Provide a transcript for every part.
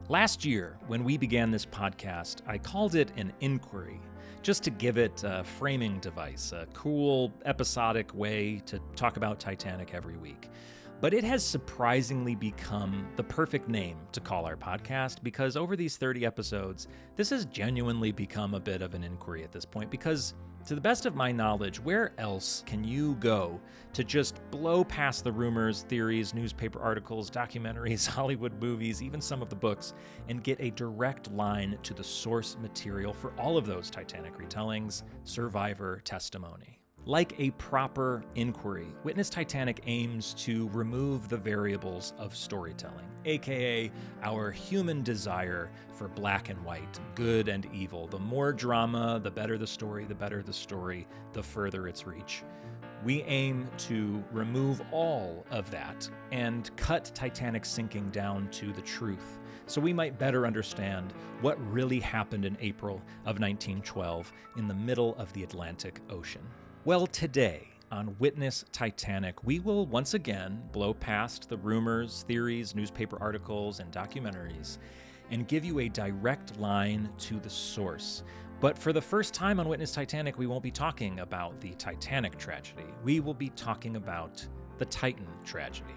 Last year, when we began this podcast, I called it an inquiry, just to give it a framing device, a cool, episodic way to talk about Titanic every week. But it has surprisingly become the perfect name to call our podcast because over these 30 episodes, this has genuinely become a bit of an inquiry at this point because, to the best of my knowledge, where else can you go to just blow past the rumors, theories, newspaper articles, documentaries, Hollywood movies, even some of the books, and get a direct line to the source material for all of those Titanic retellings, survivor testimony? Like a proper inquiry, Witness Titanic aims to remove the variables of storytelling, aka our human desire for black and white, good and evil. The more drama, the better the story, the further its reach. We aim to remove all of that and cut Titanic sinking down to the truth, so we might better understand what really happened in April of 1912 in the middle of the Atlantic Ocean. Well, today on Witness Titanic, we will once again blow past the rumors, theories, newspaper articles, and documentaries and give you a direct line to the source. But for the first time on Witness Titanic, we won't be talking about the Titanic tragedy. We will be talking about the Titan tragedy.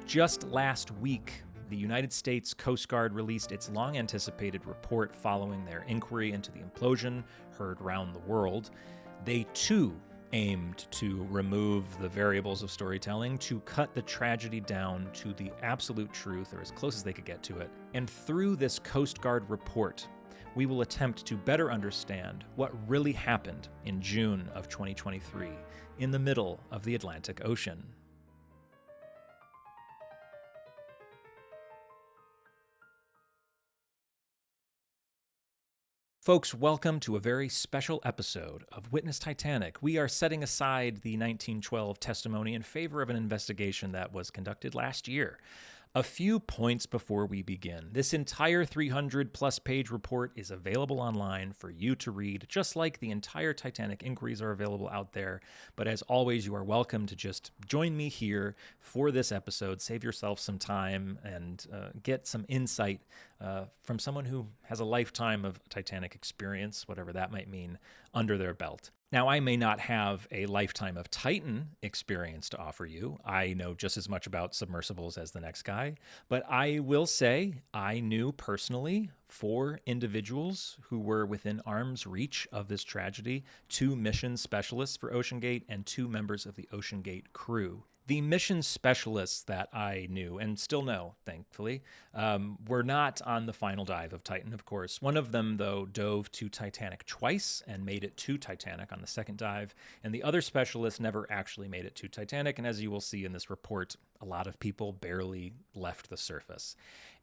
Just last week, the United States Coast Guard released its long-anticipated report following their inquiry into the implosion heard round the world. They, too, aimed to remove the variables of storytelling, to cut the tragedy down to the absolute truth, or as close as they could get to it. And through this Coast Guard report, we will attempt to better understand what really happened in June of 2023 in the middle of the Atlantic Ocean. Folks, welcome to a very special episode of Witness Titanic. We are setting aside the 1912 testimony in favor of an investigation that was conducted last year. A few points before we begin. This entire 300-plus page report is available online for you to read, just like the entire Titanic inquiries are available out there. But as always, you are welcome to just join me here for this episode, save yourself some time, and get some insight from someone who has a lifetime of Titanic experience, whatever that might mean, under their belt. Now, I may not have a lifetime of Titan experience to offer you. I know just as much about submersibles as the next guy, but I will say I knew personally 4 individuals who were within arm's reach of this tragedy, 2 mission specialists for OceanGate and 2 members of the OceanGate crew. The mission specialists that I knew, and still know, thankfully, were not on the final dive of Titan, of course. One of them, though, dove to Titanic twice and made it to Titanic on the second dive, and the other specialist never actually made it to Titanic, and as you will see in this report, a lot of people barely left the surface.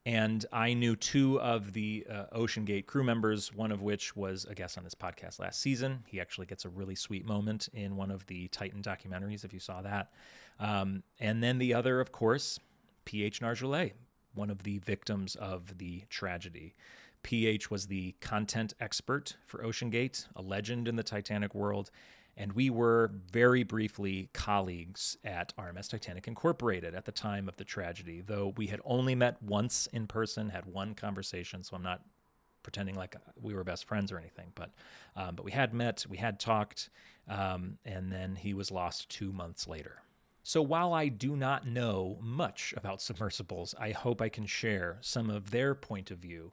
And I knew 2 of the OceanGate crew members, one of which was a guest on this podcast last season. He actually gets a really sweet moment in one of the Titan documentaries, if you saw that. And then the other, of course, P.H. Nargeolet, one of the victims of the tragedy. P.H. was the content expert for OceanGate, a legend in the Titanic world, and we were very briefly colleagues at RMS Titanic Incorporated at the time of the tragedy, though we had only met once in person, had one conversation, so I'm not pretending like we were best friends or anything, but we had met, we had talked, and then he was lost 2 months later. So while I do not know much about submersibles, I hope I can share some of their point of view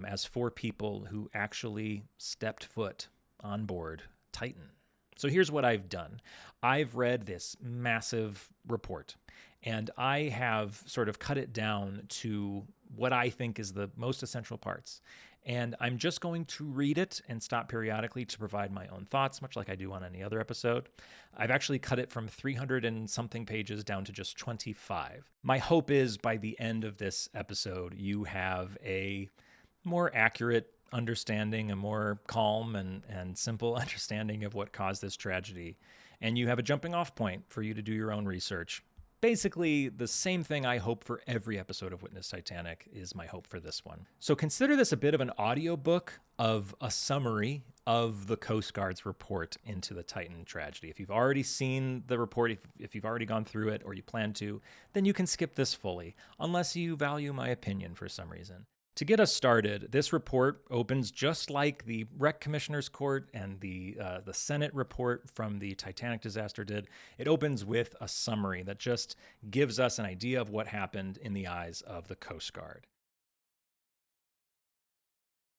as 4 people who actually stepped foot on board Titan. So here's what I've done. I've read this massive report, and I have sort of cut it down to what I think is the most essential parts. And I'm just going to read it and stop periodically to provide my own thoughts, much like I do on any other episode. I've actually cut it from 300 and something pages down to just 25. My hope is by the end of this episode, you have a more accurate understanding, a more calm and simple understanding of what caused this tragedy. And you have a jumping off point for you to do your own research. Basically, the same thing I hope for every episode of Witness Titanic is my hope for this one. So consider this a bit of an audiobook of a summary of the Coast Guard's report into the Titan tragedy. If you've already seen the report, if you've already gone through it or you plan to, then you can skip this fully, unless you value my opinion for some reason. To get us started, this report opens just like the Wreck Commissioner's Court and the Senate report from the Titanic disaster did. It opens with a summary that just gives us an idea of what happened in the eyes of the Coast Guard.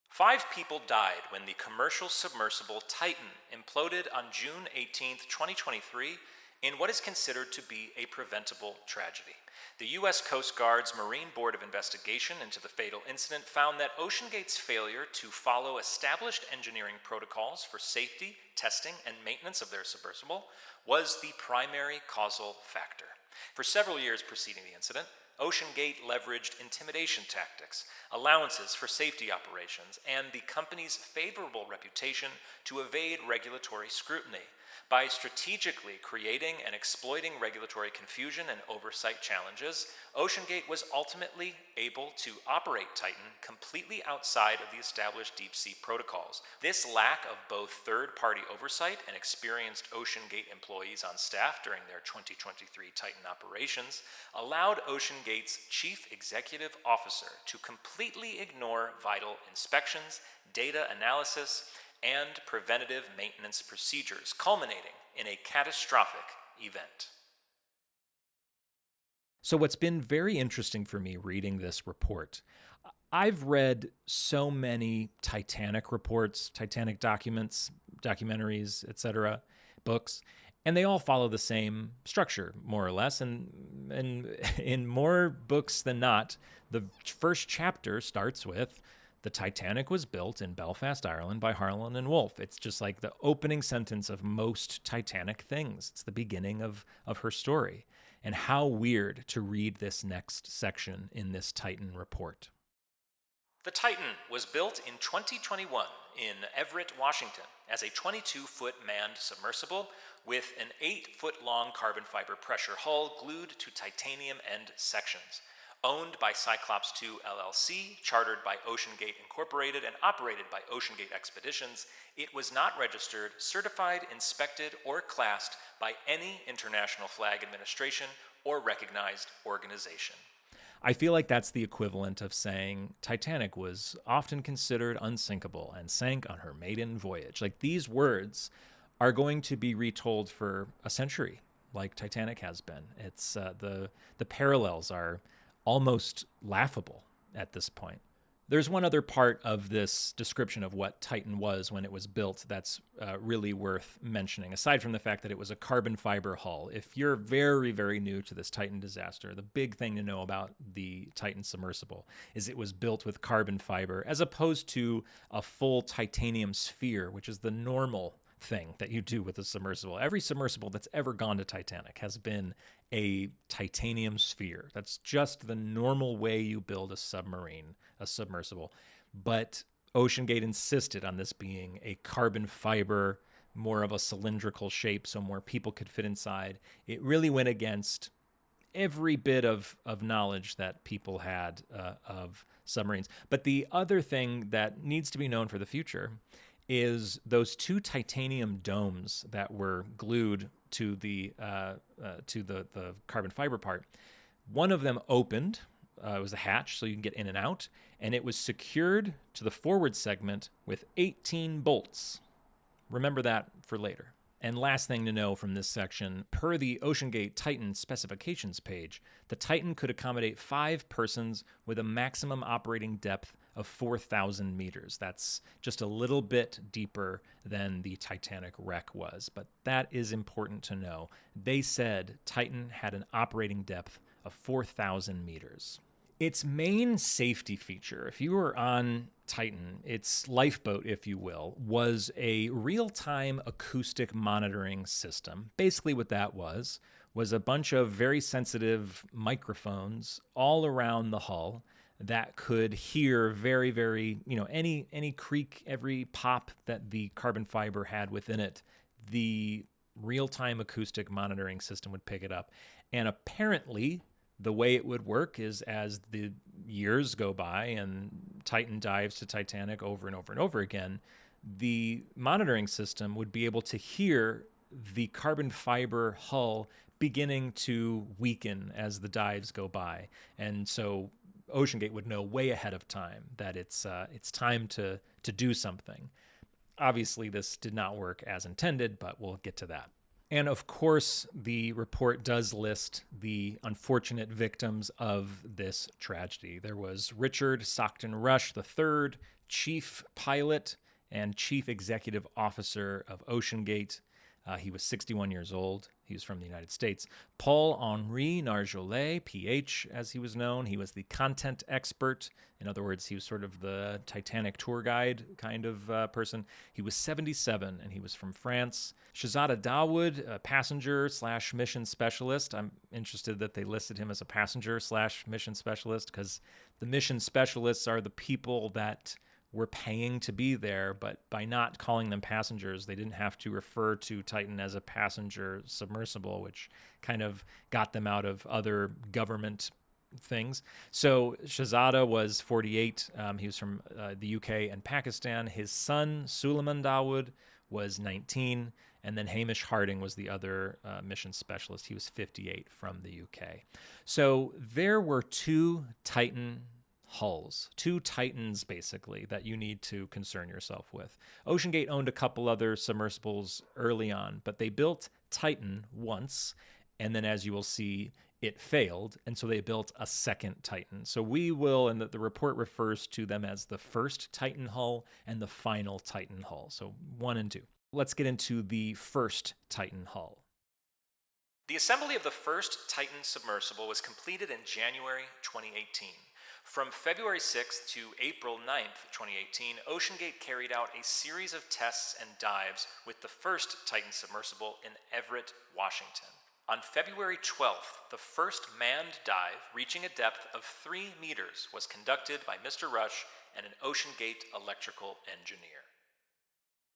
5 people died when the commercial submersible Titan imploded on June 18, 2023, in what is considered to be a preventable tragedy. The U.S. Coast Guard's Marine Board of Investigation into the fatal incident found that OceanGate's failure to follow established engineering protocols for safety, testing, and maintenance of their submersible was the primary causal factor. For several years preceding the incident, OceanGate leveraged intimidation tactics, allowances for safety operations, and the company's favorable reputation to evade regulatory scrutiny. By strategically creating and exploiting regulatory confusion and oversight challenges, OceanGate was ultimately able to operate Titan completely outside of the established deep-sea protocols. This lack of both third-party oversight and experienced OceanGate employees on staff during their 2023 Titan operations allowed OceanGate's chief executive officer to completely ignore vital inspections, data analysis, and preventative maintenance procedures, culminating in a catastrophic event. So what's been very interesting for me reading this report, I've read so many Titanic reports, Titanic documents, documentaries, etc., books, and they all follow the same structure, more or less. And in more books than not, the first chapter starts with, the Titanic was built in Belfast, Ireland by Harland and Wolff. It's just like the opening sentence of most Titanic things. It's the beginning of her story. And how weird to read this next section in this Titan report. The Titan was built in 2021 in Everett, Washington, as a 22-foot manned submersible with an 8-foot-long carbon fiber pressure hull glued to titanium end sections. Owned by Cyclops II LLC, chartered by OceanGate Incorporated, and operated by OceanGate Expeditions, it was not registered, certified, inspected, or classed by any international flag administration or recognized organization. I feel like that's the equivalent of saying Titanic was often considered unsinkable and sank on her maiden voyage. Like, these words are going to be retold for a century, like Titanic has been. It's the parallels are almost laughable at this point. There's one other part of this description of what Titan was when it was built that's really worth mentioning, aside from the fact that it was a carbon fiber hull. If you're very, very new to this Titan disaster, the big thing to know about the Titan submersible is it was built with carbon fiber as opposed to a full titanium sphere, which is the normal thing that you do with a submersible. Every submersible that's ever gone to Titanic has been a titanium sphere. That's just the normal way you build a submarine, a submersible. But OceanGate insisted on this being a carbon fiber, more of a cylindrical shape so more people could fit inside. It really went against every bit of knowledge that people had of submarines. But the other thing that needs to be known for the future is those 2 titanium domes that were glued to the carbon fiber part. One of them opened. It was a hatch, so you can get in and out, and it was secured to the forward segment with 18 bolts. Remember that for later. And last thing to know from this section, per the OceanGate Titan specifications page, the Titan could accommodate 5 persons with a maximum operating depth of 4,000 meters. That's just a little bit deeper than the Titanic wreck was, but that is important to know. They said Titan had an operating depth of 4,000 meters. Its main safety feature, if you were on Titan, its lifeboat, if you will, was a real-time acoustic monitoring system. Basically what that was a bunch of very sensitive microphones all around the hull that could hear very, very, any creak, every pop that the carbon fiber had within it, the real-time acoustic monitoring system would pick it up. And apparently, the way it would work is as the years go by and Titan dives to Titanic over and over and over again, the monitoring system would be able to hear the carbon fiber hull beginning to weaken as the dives go by. And so OceanGate would know way ahead of time that it's time to do something. Obviously, this did not work as intended, but we'll get to that. And of course, the report does list the unfortunate victims of this tragedy. There was Richard Stockton Rush III, chief pilot and chief executive officer of OceanGate. He was 61 years old. He was from the United States. Paul-Henri Narjolet, PH, as he was known. He was the content expert. In other words, he was sort of the Titanic tour guide kind of person. He was 77, and he was from France. Shahzada Dawood, a passenger/mission specialist. I'm interested that they listed him as a passenger/mission specialist because the mission specialists are the people that were paying to be there, but by not calling them passengers, they didn't have to refer to Titan as a passenger submersible, which kind of got them out of other government things. So Shahzada was 48. He was from the UK and Pakistan. His son, Suleiman Dawood, was 19. And then Hamish Harding was the other mission specialist. He was 58 from the UK. So there were two Titan hulls, two Titans basically that you need to concern yourself with. OceanGate owned a couple other submersibles early on, but they built Titan once, and then as you will see, it failed, and so they built a second Titan. So we will, and the report refers to them as the first Titan hull and the final Titan hull, so 1 and 2. Let's get into the first Titan hull. The assembly of the first Titan submersible was completed in January 2018. From February 6th to April 9th, 2018, OceanGate carried out a series of tests and dives with the first Titan submersible in Everett, Washington. On February 12th, the first manned dive, reaching a depth of 3 meters, was conducted by Mr. Rush and an OceanGate electrical engineer.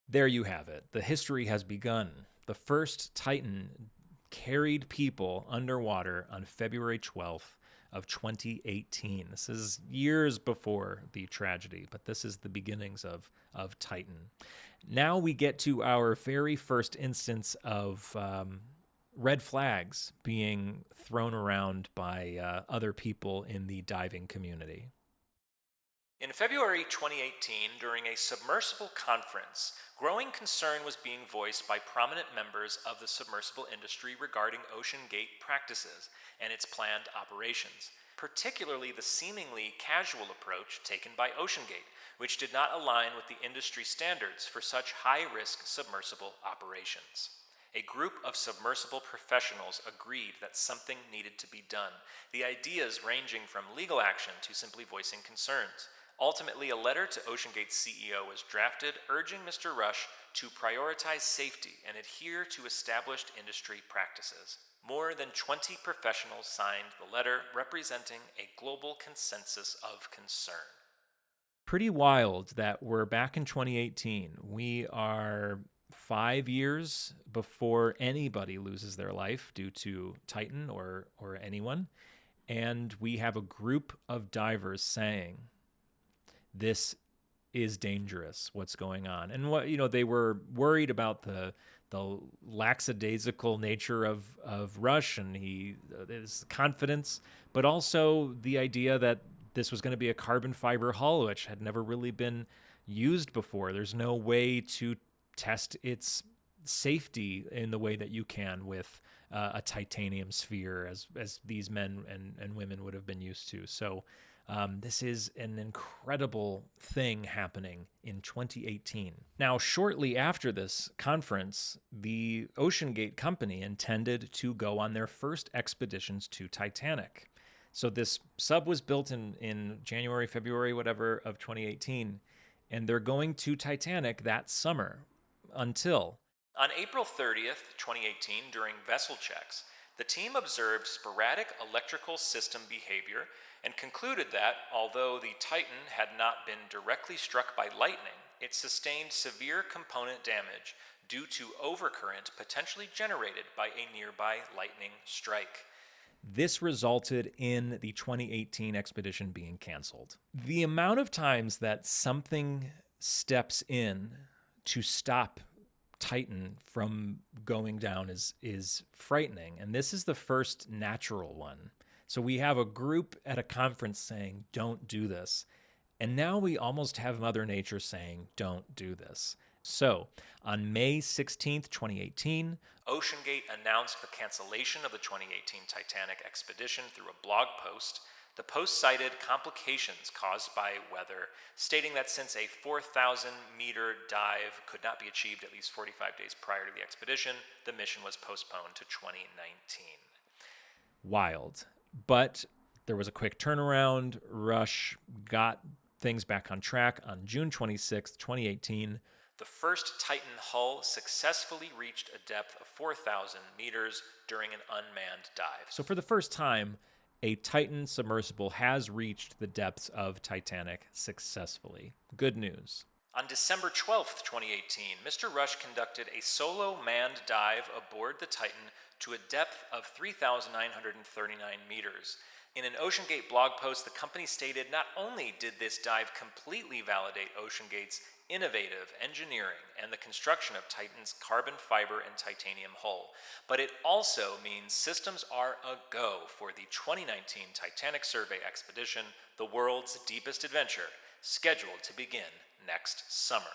There you have it. The history has begun. The first Titan carried people underwater on February 12th of 2018. This is years before the tragedy, but this is the beginnings of Titan. Now we get to our very first instance of red flags being thrown around by other people in the diving community. In February 2018, during a submersible conference, growing concern was being voiced by prominent members of the submersible industry regarding OceanGate practices and its planned operations, particularly the seemingly casual approach taken by OceanGate, which did not align with the industry standards for such high-risk submersible operations. A group of submersible professionals agreed that something needed to be done, the ideas ranging from legal action to simply voicing concerns. Ultimately, a letter to OceanGate's CEO was drafted urging Mr. Rush to prioritize safety and adhere to established industry practices. More than 20 professionals signed the letter, representing a global consensus of concern. Pretty wild that we're back in 2018. We are 5 years before anybody loses their life due to Titan or anyone, and we have a group of divers saying, this is dangerous, what's going on. And they were worried about the lackadaisical nature of Rush and his confidence, but also the idea that this was going to be a carbon fiber hull, which had never really been used before. There's no way to test its safety in the way that you can with a titanium sphere, as these men and women would have been used to. So this is an incredible thing happening in 2018. Now, shortly after this conference, the OceanGate company intended to go on their first expeditions to Titanic. So this sub was built in January, February, whatever, of 2018, and they're going to Titanic that summer until... On April 30th, 2018, during vessel checks, the team observed sporadic electrical system behavior and concluded that, although the Titan had not been directly struck by lightning, it sustained severe component damage due to overcurrent potentially generated by a nearby lightning strike. This resulted in the 2018 expedition being canceled. The amount of times that something steps in to stop Titan from going down is frightening, and this is the first natural one. So we have a group at a conference saying, don't do this. And now we almost have Mother Nature saying, don't do this. So on May 16th, 2018, OceanGate announced the cancellation of the 2018 Titanic expedition through a blog post. The post cited complications caused by weather, stating that since a 4,000-meter dive could not be achieved at least 45 days prior to the expedition, the mission was postponed to 2019. Wild. But there was a quick turnaround. Rush got things back on track on June 26, 2018. The first Titan hull successfully reached a depth of 4,000 meters during an unmanned dive. So for the first time, a Titan submersible has reached the depths of Titanic successfully. Good news. On December 12th, 2018, Mr. Rush conducted a solo manned dive aboard the Titan to a depth of 3,939 meters. In an OceanGate blog post, the company stated not only did this dive completely validate OceanGate's innovative engineering and the construction of Titan's carbon fiber and titanium hull, but it also means systems are a go for the 2019 Titanic Survey Expedition, the world's deepest adventure, scheduled to begin next summer.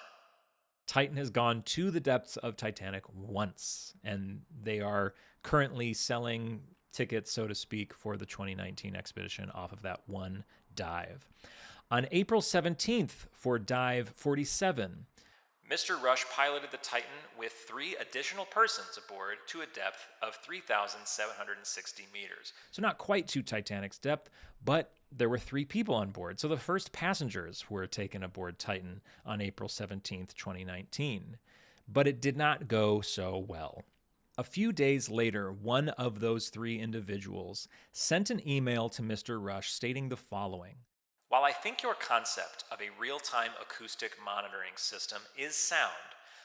Titan has gone to the depths of Titanic once, and they are currently selling tickets, so to speak, for the 2019 expedition off of that one dive. On April 17th, for Dive 47, Mr. Rush piloted the Titan with 3 additional persons aboard to a depth of 3,760 meters. So not quite to Titanic's depth, but there were 3 people on board. So the first passengers were taken aboard Titan on April 17th, 2019. But it did not go so well. A few days later, one of those 3 individuals sent an email to Mr. Rush stating the following. While I think your concept of a real-time acoustic monitoring system is sound,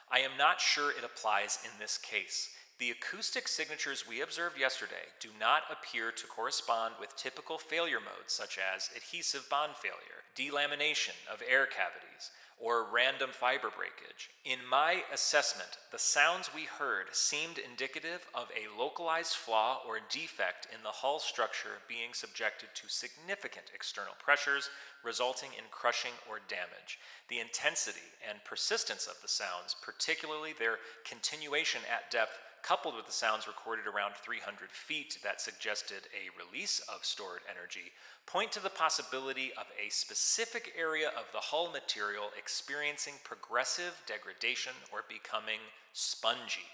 I am not sure it applies in this case. The acoustic signatures we observed yesterday do not appear to correspond with typical failure modes such as adhesive bond failure, delamination of air cavities, or random fiber breakage. In my assessment, the sounds we heard seemed indicative of a localized flaw or defect in the hull structure being subjected to significant external pressures, resulting in crushing or damage. The intensity and persistence of the sounds, particularly their continuation at depth, coupled with the sounds recorded around 300 feet that suggested a release of stored energy, point to the possibility of a specific area of the hull material experiencing progressive degradation or becoming spongy.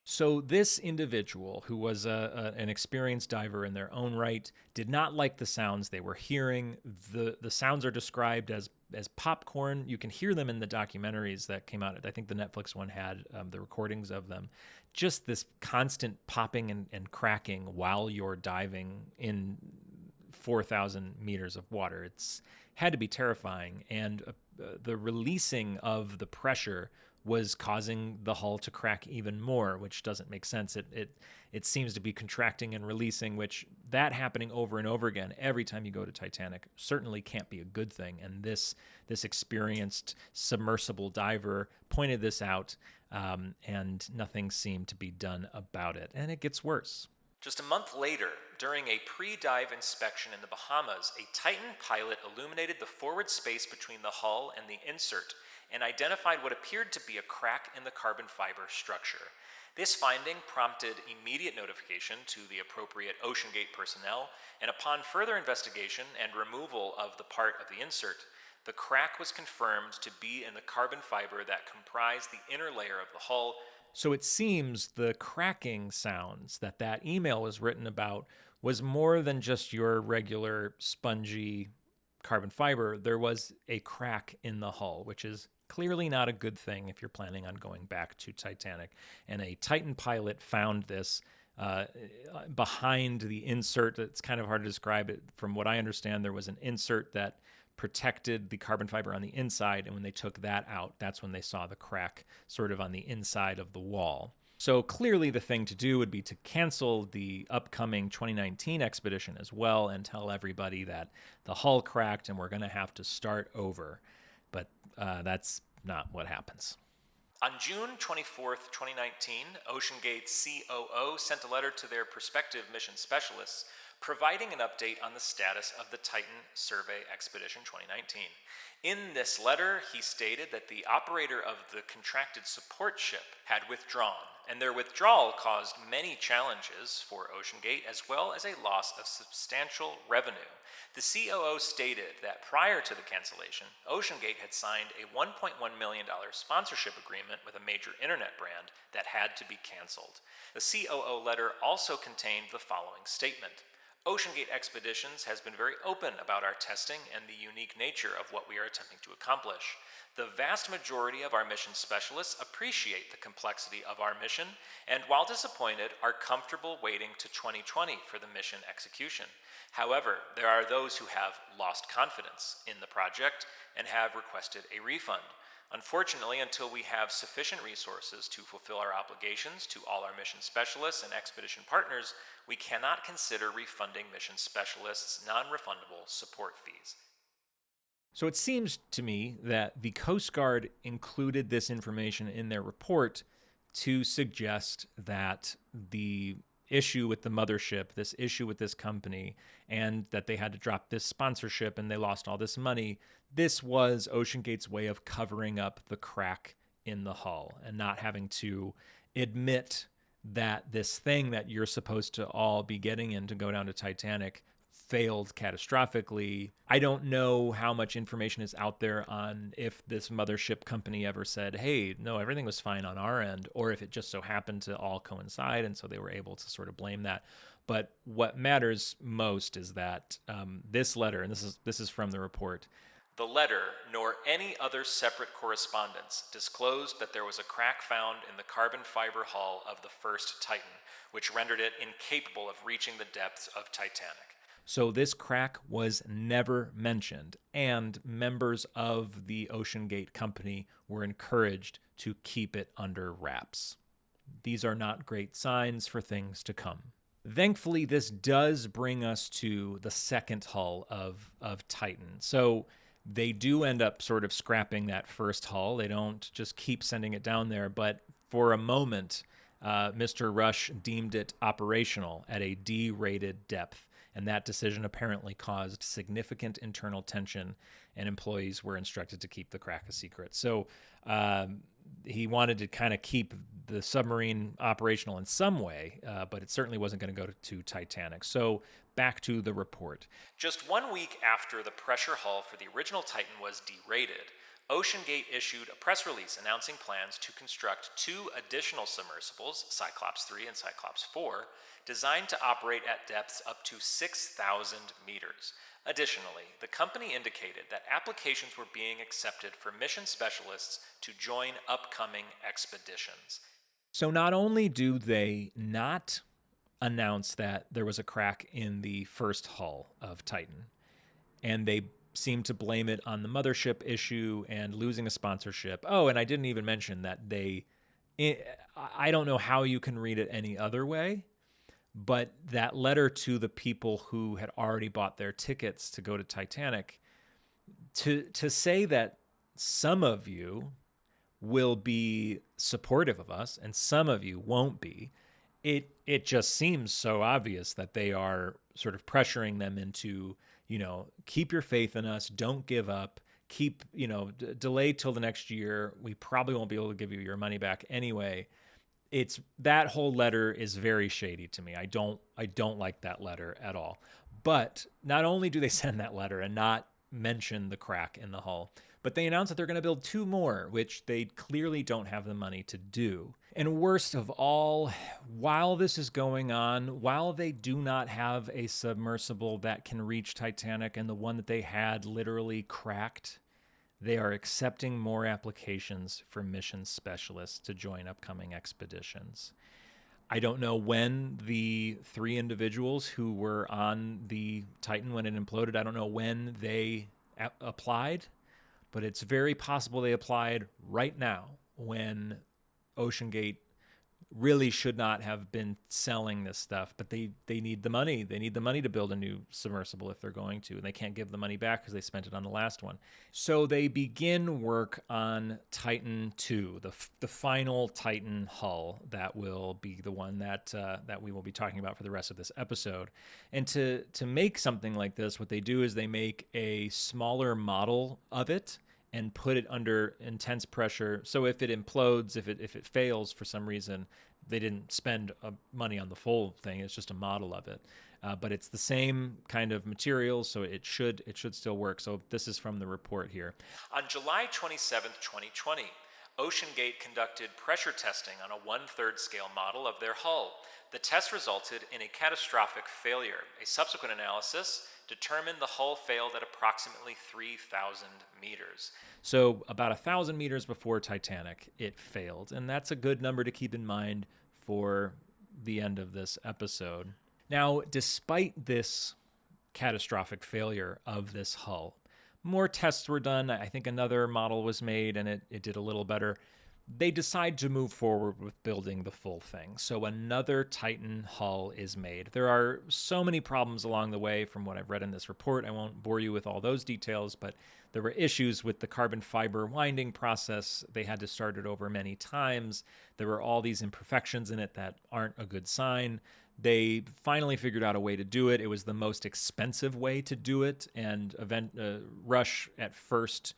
So this individual, who was an experienced diver in their own right, did not like the sounds they were hearing. The sounds are described as popcorn. You can hear them in the documentaries that came out. I think the Netflix one had the recordings of them. Just this constant popping and cracking while you're diving in 4,000 meters of water. It's had to be terrifying. And the releasing of the pressure was causing the hull to crack even more, which doesn't make sense. It seems to be contracting and releasing, which that happening over and over again every time you go to Titanic certainly can't be a good thing. And this experienced submersible diver pointed this out, and nothing seemed to be done about it. And it gets worse. Just a month later, during a pre-dive inspection in the Bahamas, a Titan pilot illuminated the forward space between the hull and the insert and identified what appeared to be a crack in the carbon fiber structure. This finding prompted immediate notification to the appropriate OceanGate personnel, and upon further investigation and removal of the part of the insert, the crack was confirmed to be in the carbon fiber that comprised the inner layer of the hull. So it seems the cracking sounds that email was written about was more than just your regular spongy carbon fiber. There was a crack in the hull, which is clearly not a good thing if you're planning on going back to Titanic. And a Titan pilot found this behind the insert. It's kind of hard to describe it. From what I understand, there was an insert that protected the carbon fiber on the inside, and when they took that out, that's when they saw the crack sort of on the inside of the wall. So clearly the thing to do would be to cancel the upcoming 2019 expedition as well and tell everybody that the hull cracked and we're going to have to start over. But that's not what happens. On June 24th, 2019, OceanGate's COO sent a letter to their prospective mission specialists providing an update on the status of the Titan Survey Expedition 2019. In this letter, he stated that the operator of the contracted support ship had withdrawn, and their withdrawal caused many challenges for OceanGate as well as a loss of substantial revenue. The COO stated that prior to the cancellation, OceanGate had signed a $1.1 million sponsorship agreement with a major internet brand that had to be canceled. The COO letter also contained the following statement. OceanGate Expeditions has been very open about our testing and the unique nature of what we are attempting to accomplish. The vast majority of our mission specialists appreciate the complexity of our mission and, while disappointed, are comfortable waiting to 2020 for the mission execution. However, there are those who have lost confidence in the project and have requested a refund. Unfortunately, until we have sufficient resources to fulfill our obligations to all our mission specialists and expedition partners, we cannot consider refunding mission specialists non-refundable support fees. So it seems to me that the Coast Guard included this information in their report to suggest that the issue with the mothership, this issue with this company, and that they had to drop this sponsorship and they lost all this money, this was OceanGate's way of covering up the crack in the hull and not having to admit that this thing that you're supposed to all be getting in to go down to Titanic failed catastrophically. I don't know how much information is out there on if this mothership company ever said, hey, no, everything was fine on our end, or if it just so happened to all coincide and so they were able to sort of blame that. But what matters most is that this letter, and this is from the report, the letter, nor any other separate correspondence, disclosed that there was a crack found in the carbon fiber hull of the first Titan, which rendered it incapable of reaching the depths of Titanic. So this crack was never mentioned, and members of the OceanGate company were encouraged to keep it under wraps. These are not great signs for things to come. Thankfully, this does bring us to the second hull of Titan. So they do end up sort of scrapping that first hull. They don't just keep sending it down there, but for a moment, Mr. Rush deemed it operational at a D-rated depth. And that decision apparently caused significant internal tension, and employees were instructed to keep the crack a secret. So he wanted to kind of keep the submarine operational in some way, but it certainly wasn't going to go to Titanic. So back to the report. Just 1 week after the pressure hull for the original Titan was derated, OceanGate issued a press release announcing plans to construct 2 additional submersibles, Cyclops 3 and Cyclops 4, designed to operate at depths up to 6,000 meters. Additionally, the company indicated that applications were being accepted for mission specialists to join upcoming expeditions. So not only do they not announce that there was a crack in the first hull of Titan, and they seem to blame it on the mothership issue and losing a sponsorship. Oh, and I didn't even mention that I don't know how you can read it any other way, but that letter to the people who had already bought their tickets to go to Titanic, to say that some of you will be supportive of us and some of you won't be, it just seems so obvious that they are sort of pressuring them into, keep your faith in us, don't give up, keep, delay till the next year. We probably won't be able to give you your money back anyway. It's that whole letter is very shady to me. I don't like that letter at all. But not only do they send that letter and not mention the crack in the hull, but they announce that they're going to build 2 more, which they clearly don't have the money to do. And worst of all, while this is going on, while they do not have a submersible that can reach Titanic and the one that they had literally cracked, they are accepting more applications for mission specialists to join upcoming expeditions. I don't know when the 3 individuals who were on the Titan when it imploded, I don't know when they applied, but it's very possible they applied right now when OceanGate really should not have been selling this stuff, but they need the money. They need the money to build a new submersible if they're going to, and they can't give the money back because they spent it on the last one. So they begin work on Titan II, the final Titan hull that will be the one that we will be talking about for the rest of this episode. And to make something like this, what they do is they make a smaller model of it and put it under intense pressure. So if it implodes, if it fails for some reason, they didn't spend money on the full thing. It's just a model of it, but it's the same kind of material, so it should still work. So this is from the report here. On July 27th, 2020, OceanGate conducted pressure testing on a 1/3 scale model of their hull. The test resulted in a catastrophic failure. A subsequent analysis determined the hull failed at approximately 3,000 meters. So about 1,000 meters before Titanic, it failed. And that's a good number to keep in mind for the end of this episode. Now, despite this catastrophic failure of this hull, more tests were done. I think another model was made and it did a little better. They decide to move forward with building the full thing. So another Titan hull is made. There are so many problems along the way from what I've read in this report. I won't bore you with all those details, but there were issues with the carbon fiber winding process. They had to start it over many times. There were all these imperfections in it that aren't a good sign. They finally figured out a way to do it. It was the most expensive way to do it, and Rush at first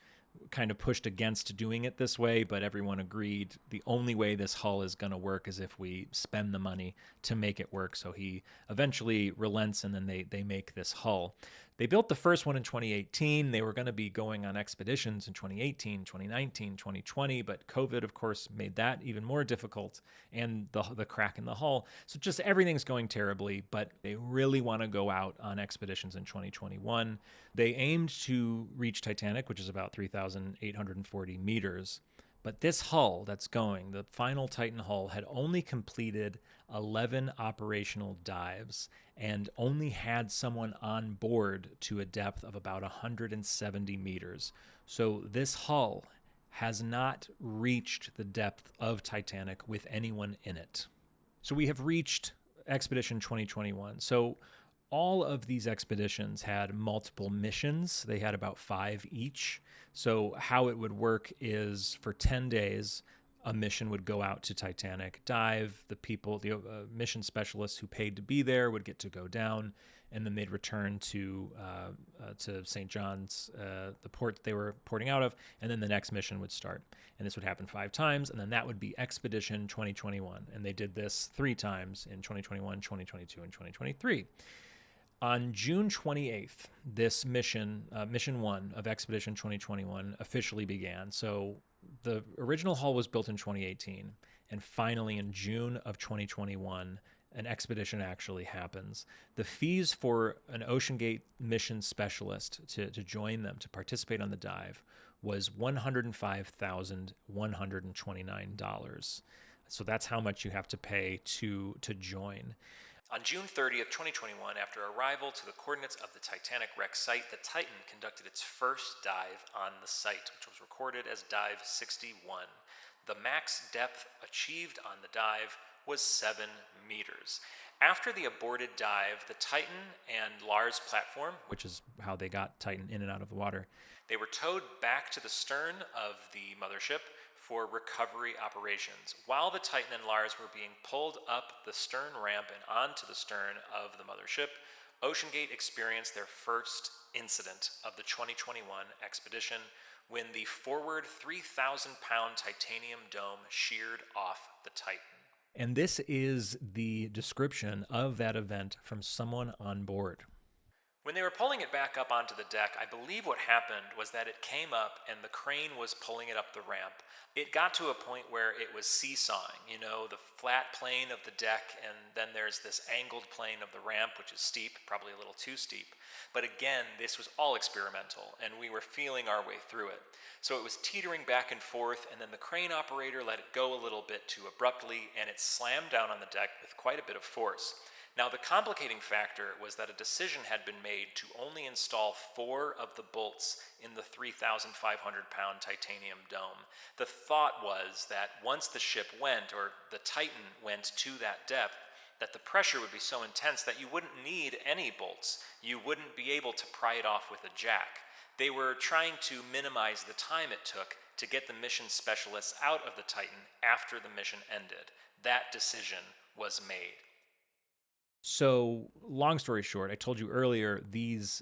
kind of pushed against doing it this way, but everyone agreed the only way this hull is going to work is if we spend the money to make it work. So he eventually relents, and then they make this hull. They built the first one in 2018. They were going to be going on expeditions in 2018, 2019, 2020, but COVID, of course, made that even more difficult, and the crack in the hull. So just everything's going terribly, but they really want to go out on expeditions in 2021. They aimed to reach Titanic, which is about 3,840 meters. But this hull that's going, the final Titan hull, had only completed 11 operational dives and only had someone on board to a depth of about 170 meters. So this hull has not reached the depth of Titanic with anyone in it. So we have reached Expedition 2021. So all of these expeditions had multiple missions. They had about 5 each. So how it would work is for 10 days, a mission would go out to Titanic, dive. The people, the mission specialists who paid to be there would get to go down, and then they'd return to St. John's, the port that they were porting out of, and then the next mission would start. And this would happen 5 times, and then that would be Expedition 2021. And they did this 3 times in 2021, 2022, and 2023. On June 28th, this mission, Mission 1 of Expedition 2021, officially began. So the original hull was built in 2018, and finally in June of 2021, an expedition actually happens. The fees for an OceanGate mission specialist to join them, to participate on the dive, was $105,129. So that's how much you have to pay to join. On June 30th, 2021, after arrival to the coordinates of the Titanic wreck site, the Titan conducted its first dive on the site, which was recorded as Dive 61. The max depth achieved on the dive was 7 meters. After the aborted dive, the Titan and Lars platform, which is how they got Titan in and out of the water, they were towed back to the stern of the mothership for recovery operations. While the Titan and Lars were being pulled up the stern ramp and onto the stern of the mothership, OceanGate experienced their first incident of the 2021 expedition when the forward 3,000-pound titanium dome sheared off the Titan. And this is the description of that event from someone on board. When they were pulling it back up onto the deck, I believe what happened was that it came up and the crane was pulling it up the ramp. It got to a point where it was seesawing, you know, the flat plane of the deck, and then there's this angled plane of the ramp, which is steep, probably a little too steep. But again, this was all experimental, and we were feeling our way through it. So it was teetering back and forth, and then the crane operator let it go a little bit too abruptly, and it slammed down on the deck with quite a bit of force. Now, the complicating factor was that a decision had been made to only install 4 of the bolts in the 3,500-pound titanium dome. The thought was that once the ship went, or the Titan went to that depth, that the pressure would be so intense that you wouldn't need any bolts. You wouldn't be able to pry it off with a jack. They were trying to minimize the time it took to get the mission specialists out of the Titan after the mission ended. That decision was made. So, long story short, I told you earlier, these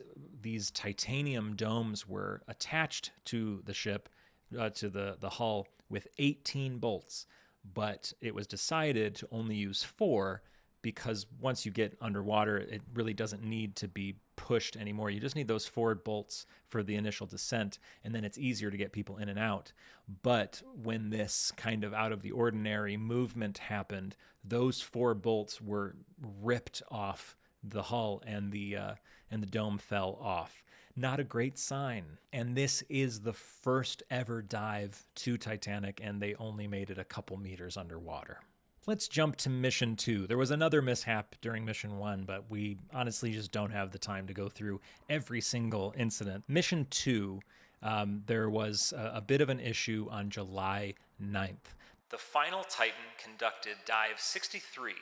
titanium domes were attached to the ship, to the hull, with 18 bolts, but it was decided to only use 4 because once you get underwater, it really doesn't need to be pushed anymore. You just need those 4 bolts for the initial descent, and then it's easier to get people in and out. But when this kind of out of the ordinary movement happened, those 4 bolts were ripped off the hull, and the dome fell off. Not a great sign. And this is the first ever dive to Titanic, and they only made it a couple meters underwater. Let's jump to Mission 2. There was another mishap during Mission 1, but we honestly just don't have the time to go through every single incident. Mission 2, there was a bit of an issue on July 9th. The final Titan conducted Dive 63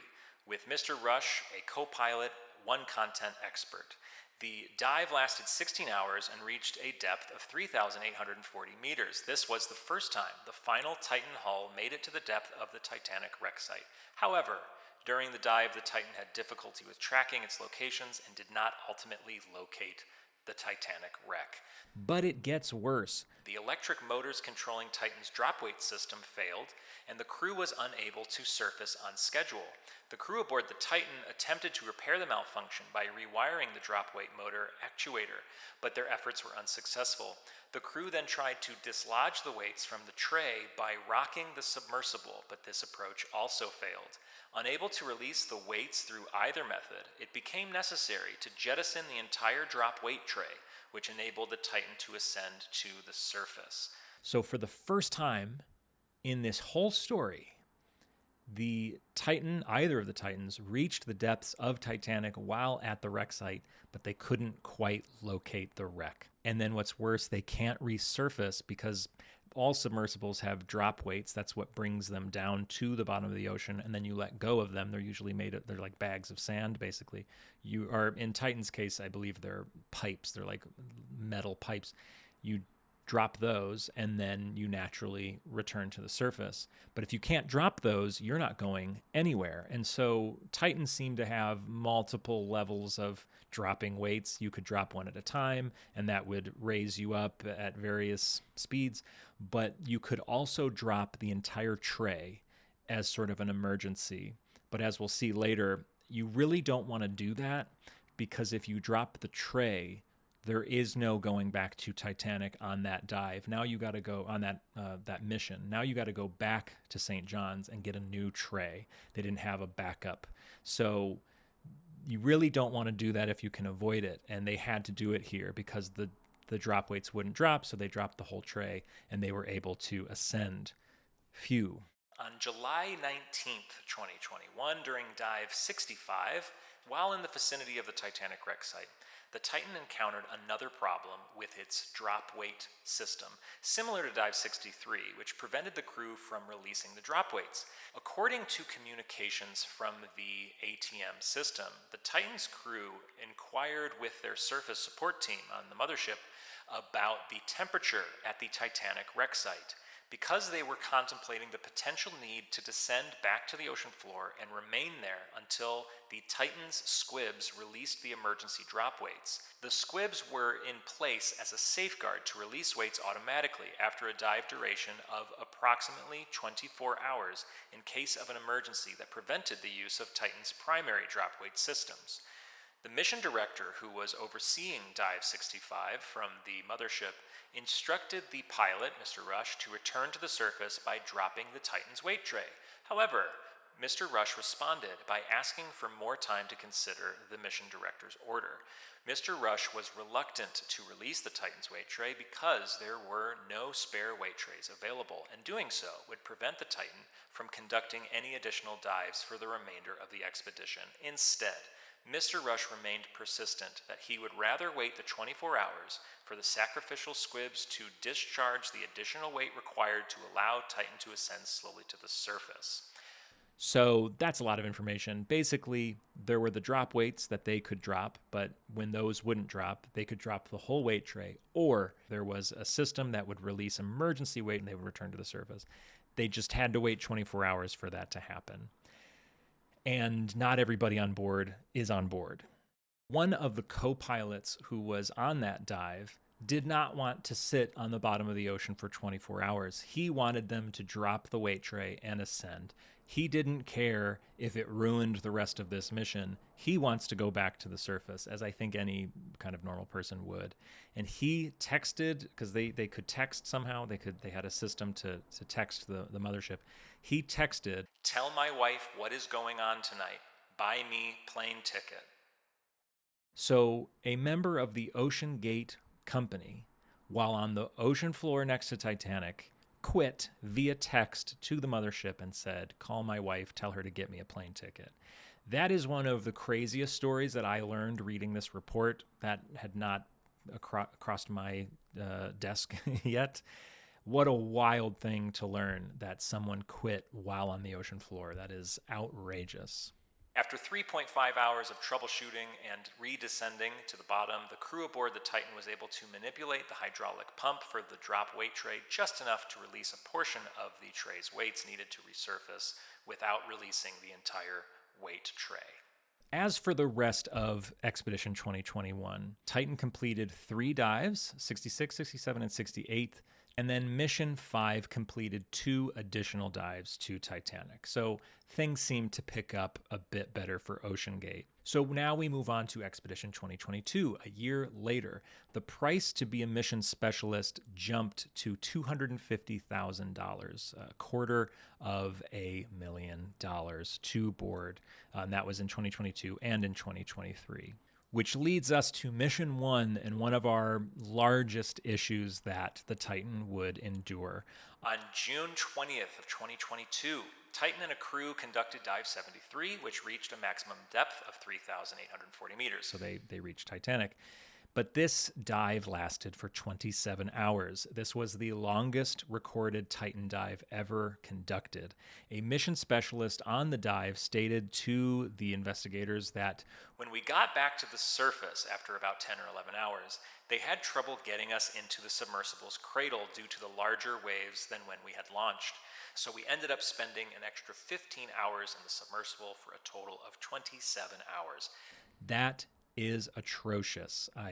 with Mr. Rush, a co-pilot, one content expert. The dive lasted 16 hours and reached a depth of 3,840 meters. This was the first time the final Titan hull made it to the depth of the Titanic wreck site. However, during the dive, the Titan had difficulty with tracking its locations and did not ultimately locate the Titanic wreck. But it gets worse. The electric motors controlling Titan's drop weight system failed, and the crew was unable to surface on schedule. The crew aboard the Titan attempted to repair the malfunction by rewiring the drop weight motor actuator, but their efforts were unsuccessful. The crew then tried to dislodge the weights from the tray by rocking the submersible, but this approach also failed. Unable to release the weights through either method, it became necessary to jettison the entire drop weight tray, which enabled the Titan to ascend to the surface. So for the first time in this whole story, the Titan, either of the Titans, reached the depths of Titanic while at the wreck site, but they couldn't quite locate the wreck. And then what's worse, they can't resurface because all submersibles have drop weights. That's what brings them down to the bottom of the ocean, and then you let go of them. They're usually they're like bags of sand, basically. You are, in Titan's case, I believe they're pipes. They're like metal pipes. You drop those, and then you naturally return to the surface. But if you can't drop those, you're not going anywhere. And so Titans seem to have multiple levels of dropping weights. You could drop one at a time, and that would raise you up at various speeds. But you could also drop the entire tray as sort of an emergency. But as we'll see later, you really don't want to do that, because if you drop the tray, there is no going back to Titanic on that dive. Now you got to go on that mission. Now you got to go back to St. John's and get a new tray. They didn't have a backup. So you really don't want to do that if you can avoid it. And they had to do it here because the drop weights wouldn't drop, so they dropped the whole tray and they were able to ascend. Phew. On July 19th, 2021, during Dive 65, while in the vicinity of the Titanic wreck site, the Titan encountered another problem with its drop weight system, similar to Dive 63, which prevented the crew from releasing the drop weights. According to communications from the ATM system, the Titan's crew inquired with their surface support team on the mothership about the temperature at the Titanic wreck site. Because they were contemplating the potential need to descend back to the ocean floor and remain there until the Titan's squibs released the emergency drop weights. The squibs were in place as a safeguard to release weights automatically after a dive duration of approximately 24 hours in case of an emergency that prevented the use of Titan's primary drop weight systems. The mission director, who was overseeing Dive 65 from the mothership, instructed the pilot, Mr. Rush, to return to the surface by dropping the Titan's weight tray. However, Mr. Rush responded by asking for more time to consider the mission director's order. Mr. Rush was reluctant to release the Titan's weight tray because there were no spare weight trays available, and doing so would prevent the Titan from conducting any additional dives for the remainder of the expedition. Instead, Mr. Rush remained persistent that he would rather wait the 24 hours for the sacrificial squibs to discharge the additional weight required to allow Titan to ascend slowly to the surface. So that's a lot of information. Basically, there were the drop weights that they could drop, but when those wouldn't drop, they could drop the whole weight tray, or there was a system that would release emergency weight and they would return to the surface. They just had to wait 24 hours for that to happen. And not everybody on board is on board. One of the co-pilots who was on that dive did not want to sit on the bottom of the ocean for 24 hours. He wanted them to drop the weight tray and ascend. He didn't care if it ruined the rest of this mission. He wants to go back to the surface, as I think any kind of normal person would. And he texted, because they could text somehow. They had a system to text the mothership. He texted, "Tell my wife what is going on tonight. Buy me plane ticket." So a member of the OceanGate company, while on the ocean floor next to Titanic, quit via text to the mothership and said, "Call my wife, tell her to get me a plane ticket." That is one of the craziest stories that I learned reading this report that had not crossed my desk yet. What a wild thing to learn that someone quit while on the ocean floor. That is outrageous. After 3.5 hours of troubleshooting and redescending to the bottom, the crew aboard the Titan was able to manipulate the hydraulic pump for the drop weight tray just enough to release a portion of the tray's weights needed to resurface without releasing the entire weight tray. As for the rest of Expedition 2021, Titan completed 3 dives, 66, 67, and 68, and then Mission 5 completed 2 additional dives to Titanic. So things seem to pick up a bit better for OceanGate. So now we move on to Expedition 2022. A year later, the price to be a mission specialist jumped to $250,000, $250,000 to board. And that was in 2022 and in 2023. Which leads us to Mission 1 and one of our largest issues that the Titan would endure. On June 20th of 2022, Titan and a crew conducted Dive 73, which reached a maximum depth of 3,840 meters. So they reached Titanic. But this dive lasted for 27 hours. This was the longest recorded Titan dive ever conducted. A mission specialist on the dive stated to the investigators that when we got back to the surface after about 10 or 11 hours, they had trouble getting us into the submersible's cradle due to the larger waves than when we had launched. So we ended up spending an extra 15 hours in the submersible for a total of 27 hours. That is atrocious. I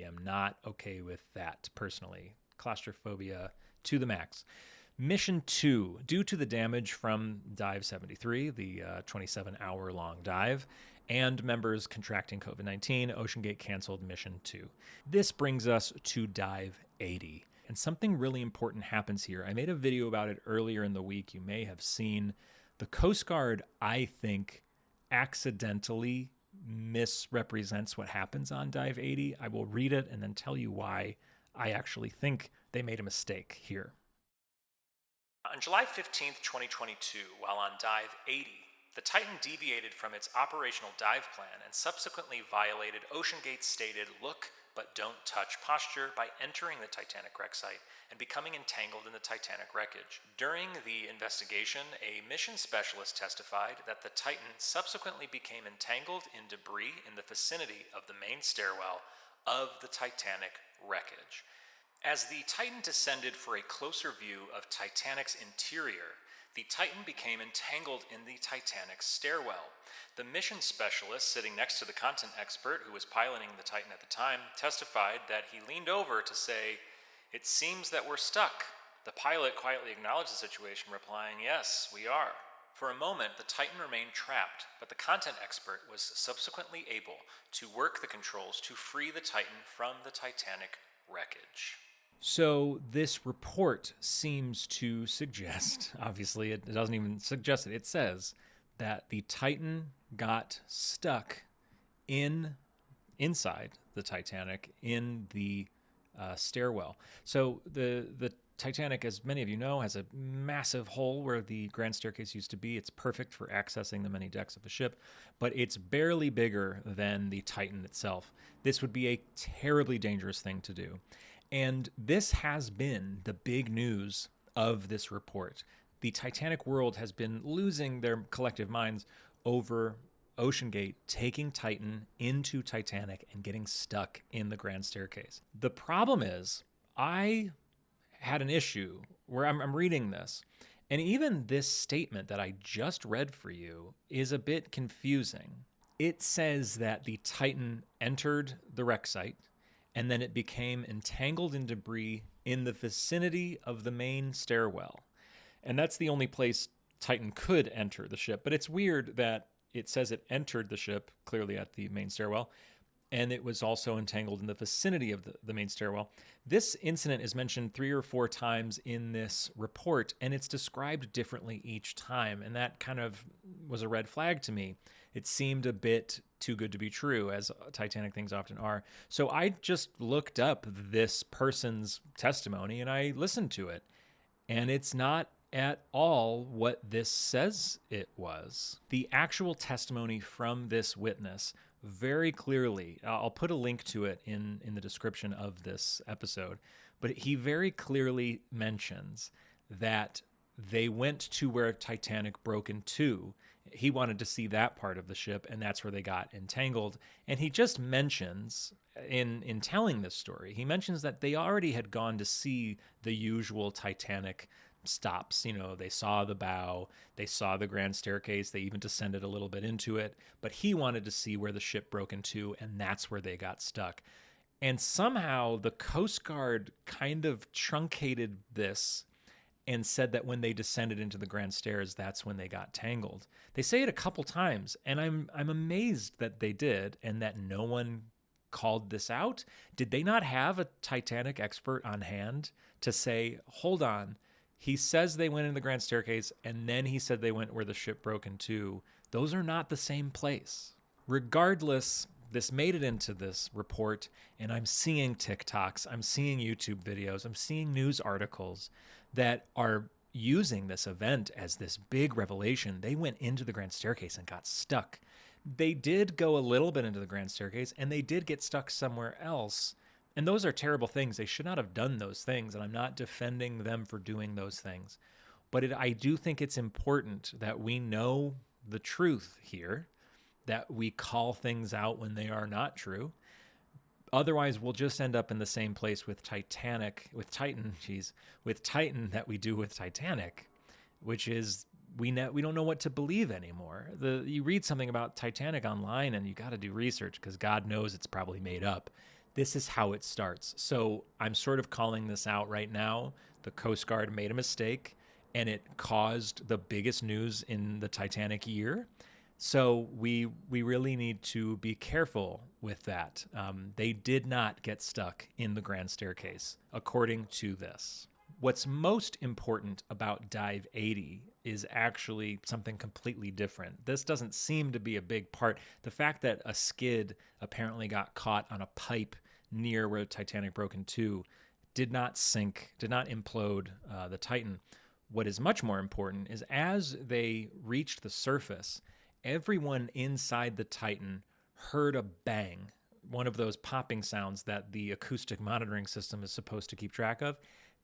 am not okay with that personally. Claustrophobia to the max. Mission 2, due to the damage from Dive 73, the 27-hour-long dive, and members contracting COVID-19, OceanGate canceled Mission 2. This brings us to Dive 80. And something really important happens here. I made a video about it earlier in the week. You may have seen the Coast Guard, I think, accidentally misrepresents what happens on Dive 80. I will read it and then tell you why I actually think they made a mistake here. On July 15th, 2022, while on Dive 80, the Titan deviated from its operational dive plan and subsequently violated OceanGate's stated look but don't touch posture by entering the Titanic wreck site and becoming entangled in the Titanic wreckage. During the investigation, a mission specialist testified that the Titan subsequently became entangled in debris in the vicinity of the main stairwell of the Titanic wreckage. As the Titan descended for a closer view of Titanic's interior, the Titan became entangled in the Titanic stairwell. The mission specialist sitting next to the content expert who was piloting the Titan at the time testified that he leaned over to say, "It seems that we're stuck." The pilot quietly acknowledged the situation, replying, "Yes, we are." For a moment, the Titan remained trapped, but the content expert was subsequently able to work the controls to free the Titan from the Titanic wreckage. So this report seems to suggest, obviously it doesn't even suggest it, it says that the Titan got stuck inside the Titanic in the stairwell. So the Titanic, as many of you know, has a massive hole where the grand staircase used to be. It's perfect for accessing the many decks of a ship, but it's barely bigger than the Titan itself. This would be a terribly dangerous thing to do. And this has been the big news of this report. The Titanic world has been losing their collective minds over OceanGate taking Titan into Titanic and getting stuck in the grand staircase. The problem is, I had an issue where I'm reading this, and even this statement that I just read for you is a bit confusing. It says that the Titan entered the wreck site, and then it became entangled in debris in the vicinity of the main stairwell. And that's the only place Titan could enter the ship. But it's weird that it says it entered the ship, clearly at the main stairwell, and it was also entangled in the vicinity of the main stairwell. This incident is mentioned 3 or 4 times in this report, and it's described differently each time, and that kind of was a red flag to me. It seemed a bit too good to be true, as Titanic things often are. So I just looked up this person's testimony, and I listened to it, and it's not at all what this says it was. The actual testimony from this witness very clearly, I'll put a link to it in the description of this episode, but he very clearly mentions that they went to where Titanic broke in two. He wanted to see that part of the ship, and that's where they got entangled. And he just mentions, in telling this story, he mentions that they already had gone to see the usual Titanic stops. You know, they saw the bow, they saw the grand staircase, they even descended a little bit into it, but he wanted to see where the ship broke into, and that's where they got stuck. And somehow the Coast Guard kind of truncated this and said that when they descended into the grand stairs, that's when they got tangled. They say it a couple times, and I'm amazed that they did and that no one called this out. Did they not have a Titanic expert on hand to say, hold on, he says they went in the grand staircase, and then he said they went where the ship broke in two. Those are not the same place. Regardless, this made it into this report, and I'm seeing TikToks, I'm seeing YouTube videos, I'm seeing news articles that are using this event as this big revelation. They went into the grand staircase and got stuck. They did go a little bit into the grand staircase, and they did get stuck somewhere else. And those are terrible things. They should not have done those things, and I'm not defending them for doing those things. But I do think it's important that we know the truth here, that we call things out when they are not true. Otherwise, we'll just end up in the same place with Titan that we do with Titanic, which is we don't know what to believe anymore. You read something about Titanic online, and you got to do research because God knows it's probably made up. This is how it starts. So I'm sort of calling this out right now. The Coast Guard made a mistake, and it caused the biggest news in the Titanic year. So we really need to be careful with that. They did not get stuck in the grand staircase, according to this. What's most important about Dive 80 is actually something completely different. This doesn't seem to be a big part. The fact that a skid apparently got caught on a pipe near where Titanic broke in two did not implode the Titan. What is much more important is as they reached the surface, everyone inside the Titan heard a bang, one of those popping sounds that the acoustic monitoring system is supposed to keep track of.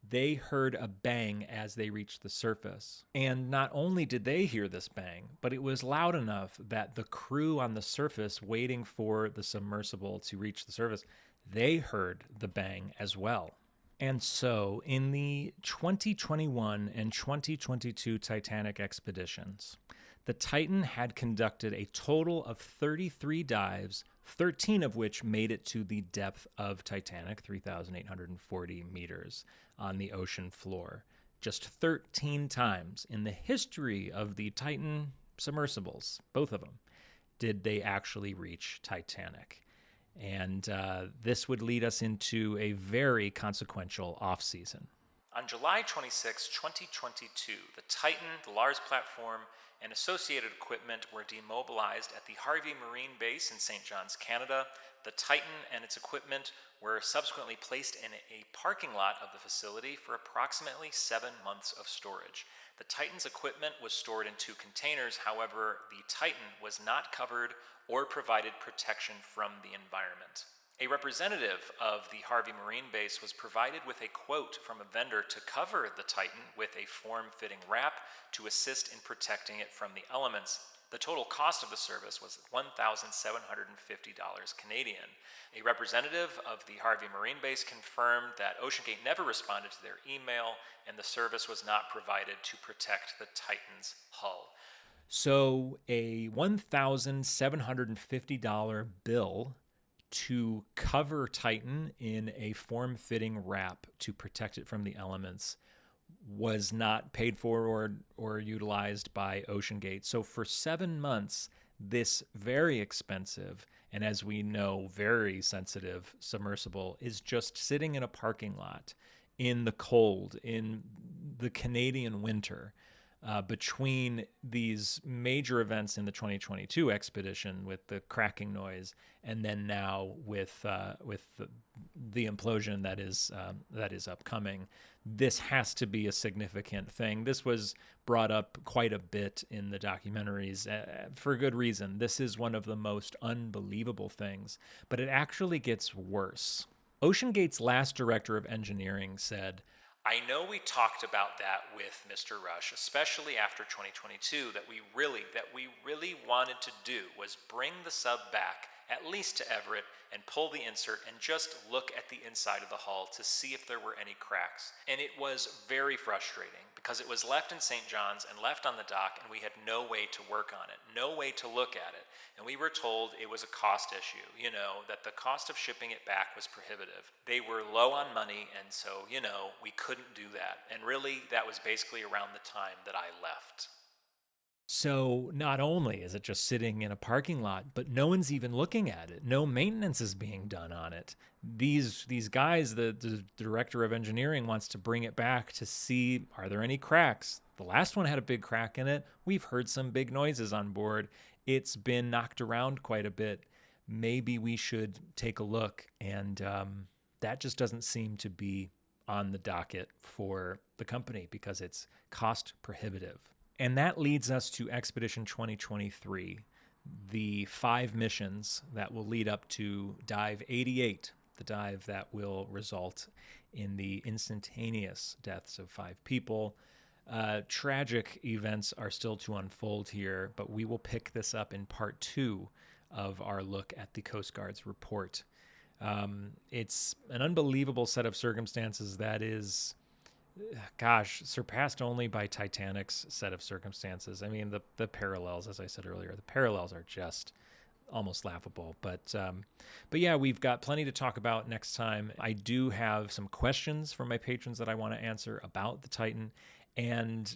They heard a bang as they reached the surface. And not only did they hear this bang, but it was loud enough that the crew on the surface waiting for the submersible to reach the surface, they heard the bang as well. And so in the 2021 and 2022 Titanic expeditions, the Titan had conducted a total of 33 dives, 13 of which made it to the depth of Titanic, 3,840 meters on the ocean floor. Just 13 times in the history of the Titan submersibles, both of them, did they actually reach Titanic. And this would lead us into a very consequential off-season. On July 26, 2022, the Titan, the Lars platform, and associated equipment were demobilized at the Harvey Marine Base in St. John's, Canada. The Titan and its equipment were subsequently placed in a parking lot of the facility for approximately 7 months of storage. The Titan's equipment was stored in 2 containers. However, the Titan was not covered or provided protection from the environment. A representative of the Harvey Marine Base was provided with a quote from a vendor to cover the Titan with a form-fitting wrap to assist in protecting it from the elements. The total cost of the service was $1,750 Canadian. A representative of the Harvey Marine Base confirmed that OceanGate never responded to their email, and the service was not provided to protect the Titan's hull. So a $1,750 bill to cover Titan in a form-fitting wrap to protect it from the elements was not paid for or utilized by OceanGate. So for 7 months, this very expensive and, as we know, very sensitive submersible is just sitting in a parking lot in the cold, in the Canadian winter, between these major events in the 2022 expedition with the cracking noise, and then now with the implosion that is upcoming. This has to be a significant thing. This was brought up quite a bit in the documentaries for good reason. This is one of the most unbelievable things, but it actually gets worse. OceanGate's last director of engineering said, "I know we talked about that with Mr. Rush, especially after 2022, that we really wanted to do was bring the sub back, at least to Everett, and pull the insert and just look at the inside of the hull to see if there were any cracks. And it was very frustrating because it was left in St. John's and left on the dock, and we had no way to work on it, no way to look at it. And we were told it was a cost issue, that the cost of shipping it back was prohibitive. They were low on money, and so, we couldn't do that. And really, that was basically around the time that I left." So not only is it just sitting in a parking lot, but no one's even looking at it. No maintenance is being done on it. These guys, the director of engineering wants to bring it back to see, are there any cracks? The last one had a big crack in it. We've heard some big noises on board. It's been knocked around quite a bit. Maybe we should take a look. And that just doesn't seem to be on the docket for the company because it's cost prohibitive. And that leads us to Expedition 2023, the 5 missions that will lead up to Dive 88, the dive that will result in the instantaneous deaths of 5 people. Tragic events are still to unfold here, but we will pick this up in part 2 of our look at the Coast Guard's report. It's an unbelievable set of circumstances that is, surpassed only by Titanic's set of circumstances. I mean, the parallels, as I said earlier, the parallels are just almost laughable. But yeah, we've got plenty to talk about next time. I do have some questions from my patrons that I want to answer about the Titan, and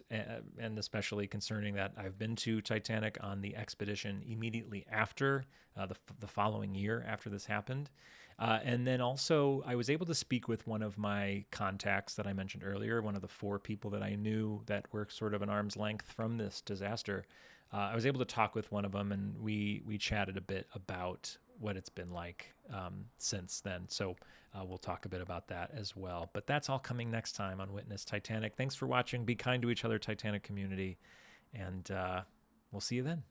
especially concerning that I've been to Titanic on the expedition immediately after, the following year after this happened. And then also, I was able to speak with one of my contacts that I mentioned earlier, one of the 4 people that I knew that were sort of an arm's length from this disaster. I was able to talk with one of them, and we chatted a bit about what it's been like since then. So we'll talk a bit about that as well. But that's all coming next time on Witness Titanic. Thanks for watching. Be kind to each other, Titanic community, and we'll see you then.